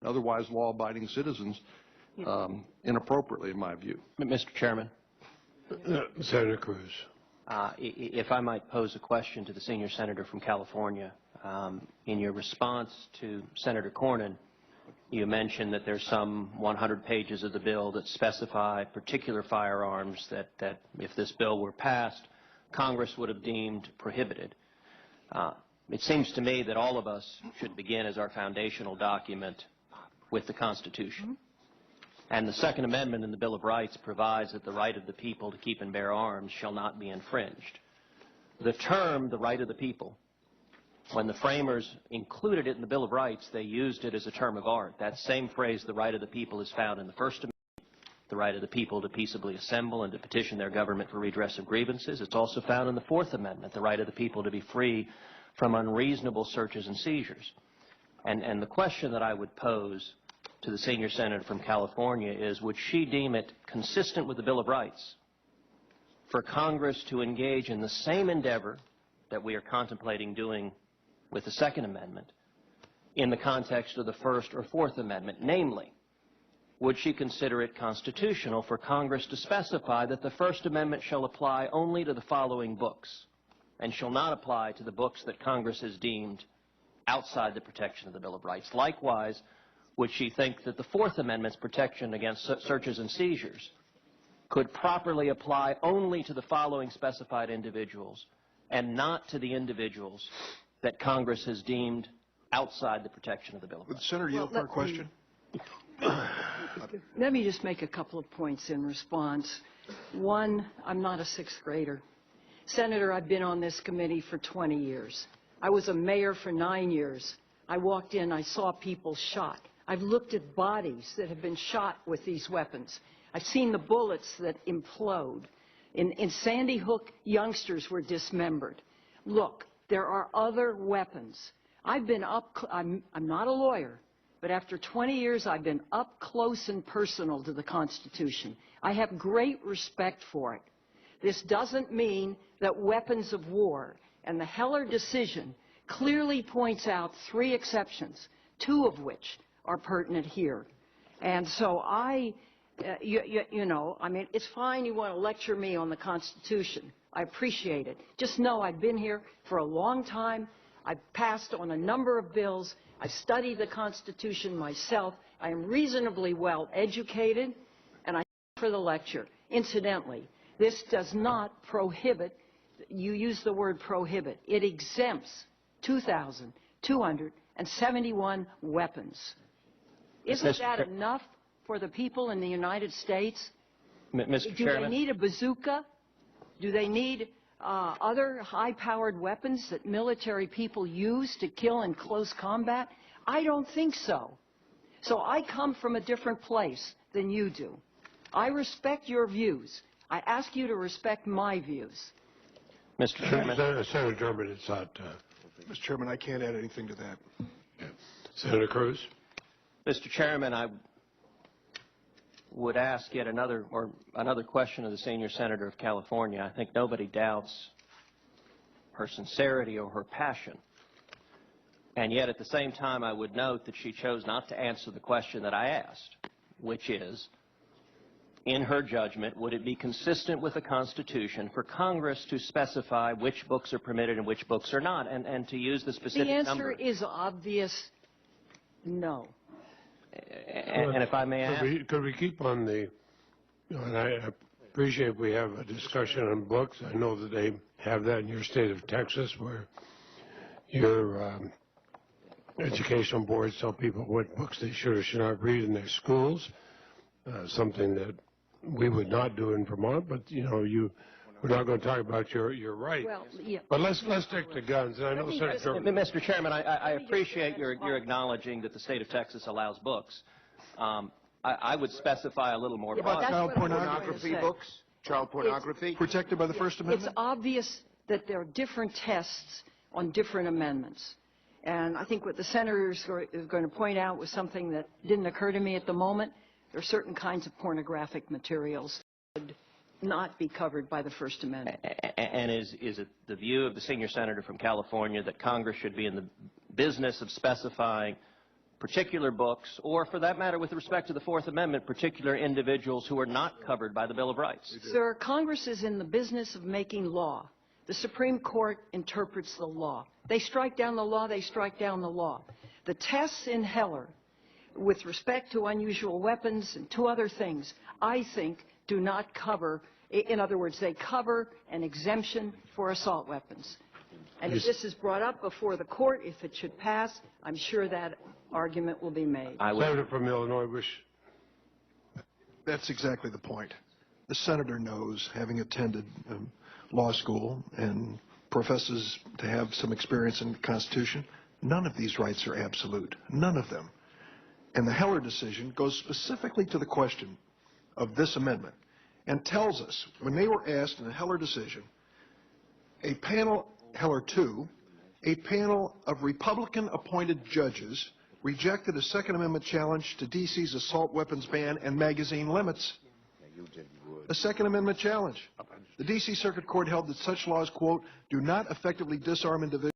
otherwise law-abiding citizens inappropriately, in my view. Mr. Chairman. Senator Cruz. If I might pose a question to the senior senator from California. In your response to Senator Cornyn, you mentioned that there's some 100 pages of the bill that specify particular firearms that if this bill were passed, Congress would have deemed prohibited. It seems to me that all of us should begin as our foundational document with the Constitution. And the Second Amendment in the Bill of Rights provides that the right of the people to keep and bear arms shall not be infringed. The term, the right of the people, when the framers included it in the Bill of Rights, they used it as a term of art. That same phrase, the right of the people, is found in the First Amendment, the right of the people to peaceably assemble and to petition their government for redress of grievances. It's also found in the Fourth Amendment, the right of the people to be free from unreasonable searches and seizures. And the question that I would pose to the senior senator from California is, would she deem it consistent with the Bill of Rights for Congress to engage in the same endeavor that we are contemplating doing with the Second Amendment in the context of the First or Fourth Amendment? Namely, would she consider it constitutional for Congress to specify that the First Amendment shall apply only to the following books and shall not apply to the books that Congress has deemed outside the protection of the Bill of Rights? Likewise, would she think that the Fourth Amendment's protection against searches and seizures could properly apply only to the following specified individuals and not to the individuals that Congress has deemed outside the protection of the Bill of Rights? Senator, yield for a question. Let me just make a couple of points in response. One, I'm not a sixth grader. Senator, I've been on this committee for 20 years. I was a mayor for 9 years. I walked in, I saw people shot. I've looked at bodies that have been shot with these weapons. I've seen the bullets that implode. In Sandy Hook, youngsters were dismembered. Look, there are other weapons. I've been I'm not a lawyer, but after 20 years, I've been up close and personal to the Constitution. I have great respect for it. This doesn't mean that weapons of war, and the Heller decision clearly points out 3 exceptions, 2 of which are pertinent here. And so you know, I mean, it's fine you want to lecture me on the Constitution. I appreciate it. Just know I've been here for a long time. I've passed on a number of bills. I've studied the Constitution myself. I am reasonably well educated, and I for the lecture. Incidentally, this does not prohibit, you use the word prohibit, it exempts 2,271 weapons. Isn't that enough for the people in the United States? Mr. Chairman. Do they need a bazooka? Do they need other high-powered weapons that military people use to kill in close combat? I don't think so. So I come from a different place than you do. I respect your views. I ask you to respect my views. Mr. Chairman. Senator Durbin, it's not. Mr. Chairman, I can't add anything to that. Yeah. Senator Cruz. Mr. Chairman, I would ask yet another question of the senior senator of California. I think nobody doubts her sincerity or her passion. And yet at the same time, I would note that she chose not to answer the question that I asked, which is, in her judgment, would it be consistent with the Constitution for Congress to specify which books are permitted and which books are not, and to use the specific number? The answer is obvious, no. And if I may ask... Could we keep on the... and I appreciate we have a discussion on books. I know that they have that in your state of Texas, where your educational boards tell people what books they should or should not read in their schools, something that we would not do in Vermont, but, you know, we're not going to talk about your right. Well, yeah. But let's stick to guns. And I know Senator... Mr. Chairman, I appreciate your acknowledging that the state of Texas allows books. I would specify a little more. Yeah, child pornography books? Child pornography? Protected by the First Amendment? It's obvious that there are different tests on different amendments. And I think what the senator is going to point out was something that didn't occur to me at the moment. There are certain kinds of pornographic materials that would not be covered by the First Amendment. And is it the view of the senior senator from California that Congress should be in the business of specifying particular books, or for that matter, with respect to the Fourth Amendment, particular individuals who are not covered by the Bill of Rights? Sir, Congress is in the business of making law. The Supreme Court interprets the law. They strike down the law, they strike down the law. The tests in Heller, with respect to unusual weapons and two other things, I think do not cover, in other words, they cover an exemption for assault weapons. And if this is brought up before the court, if it should pass, I'm sure that argument will be made. Senator from Illinois, That's exactly the point. The senator knows, having attended law school and professes to have some experience in the Constitution, none of these rights are absolute. None of them. And the Heller decision goes specifically to the question of this amendment and tells us, when they were asked in the Heller decision, a panel, Heller 2, a panel of Republican-appointed judges rejected a Second Amendment challenge to D.C.'s assault weapons ban and magazine limits. A Second Amendment challenge. The D.C. Circuit Court held that such laws, quote, do not effectively disarm individuals